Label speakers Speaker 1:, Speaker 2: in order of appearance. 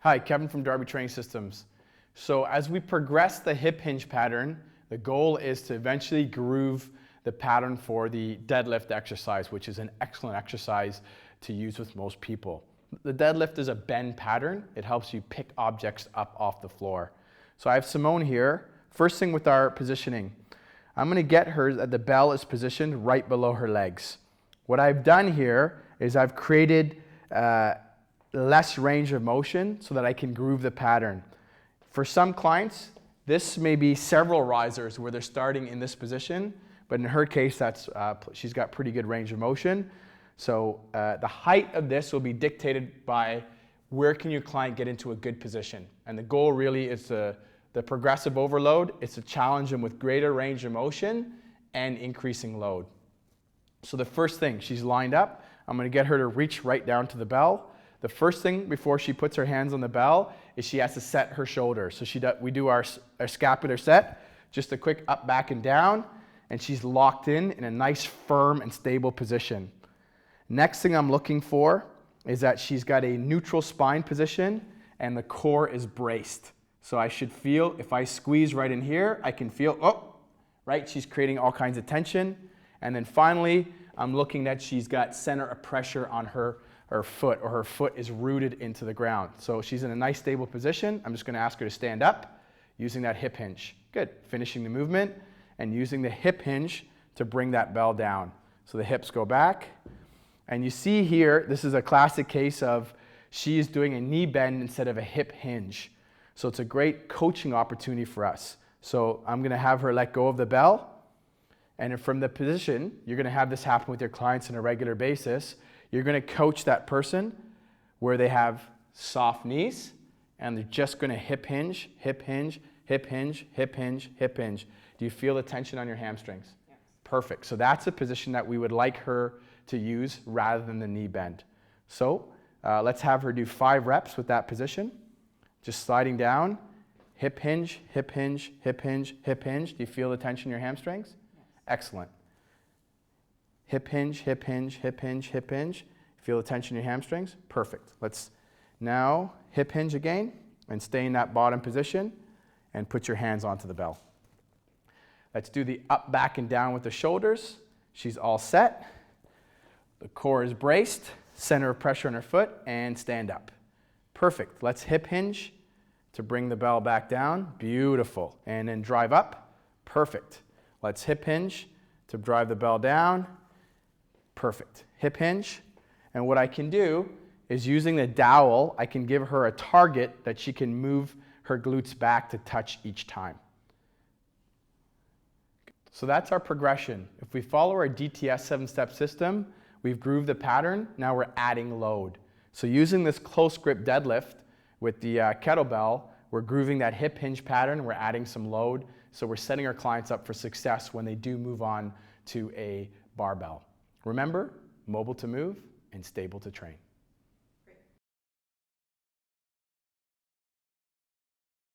Speaker 1: Hi, Kevin from Darby Training Systems. So as we progress the hip hinge pattern, the goal is to eventually groove the pattern for the deadlift exercise, which is an excellent exercise to use with most people. The deadlift is a bend pattern. It helps you pick objects up off the floor. So I have Simone here. First thing with our positioning, I'm going to get her that the bell is positioned right below her legs. What I've done here is I've created less range of motion so that I can groove the pattern. For some clients, this may be several risers where they're starting in this position, but in her case, she's got pretty good range of motion. So the height of this will be dictated by where can your client get into a good position. And the goal really is the progressive overload. It's to challenge them with greater range of motion and increasing load. So the first thing, she's lined up. I'm going to get her to reach right down to the bell. The first thing before she puts her hands on the bell is she has to set her shoulders. So we do our scapular set, just a quick up, back, and down, and she's locked in a nice, firm, and stable position. Next thing I'm looking for is that she's got a neutral spine position and the core is braced. So I should feel, if I squeeze right in here, I can feel, oh, right, she's creating all kinds of tension. And then finally, I'm looking that she's got center of pressure on her foot, or her foot is rooted into the ground. So she's in a nice stable position. I'm just going to ask her to stand up using that hip hinge. Good. Finishing the movement and using the hip hinge to bring that bell down. So the hips go back. And you see here, this is a classic case of she is doing a knee bend instead of a hip hinge. So it's a great coaching opportunity for us. So I'm going to have her let go of the bell. And from the position, you're going to have this happen with your clients on a regular basis. You're going to coach that person where they have soft knees and they're just going to hip hinge, hip hinge, hip hinge, hip hinge, hip hinge. Do you feel the tension on your hamstrings? Yes. Perfect. So that's a position that we would like her to use rather than the knee bend. So let's have her do 5 reps with that position. Just sliding down, hip hinge, hip hinge, hip hinge, hip hinge. Do you feel the tension in your hamstrings? Yes. Excellent. Hip hinge, hip hinge, hip hinge, hip hinge. Feel the tension in your hamstrings? Perfect. Let's now hip hinge again and stay in that bottom position and put your hands onto the bell. Let's do the up, back, and down with the shoulders. She's all set. The core is braced, center of pressure on her foot, and stand up. Perfect. Let's hip hinge to bring the bell back down. Beautiful. And then drive up. Perfect. Let's hip hinge to drive the bell down. Perfect. Hip hinge. And what I can do is using the dowel, I can give her a target that she can move her glutes back to touch each time. So that's our progression. If we follow our DTS 7-step system, we've grooved the pattern, now we're adding load. So using this close grip deadlift with the kettlebell, we're grooving that hip hinge pattern, we're adding some load, so we're setting our clients up for success when they do move on to a barbell. Remember, mobile to move and stable to train.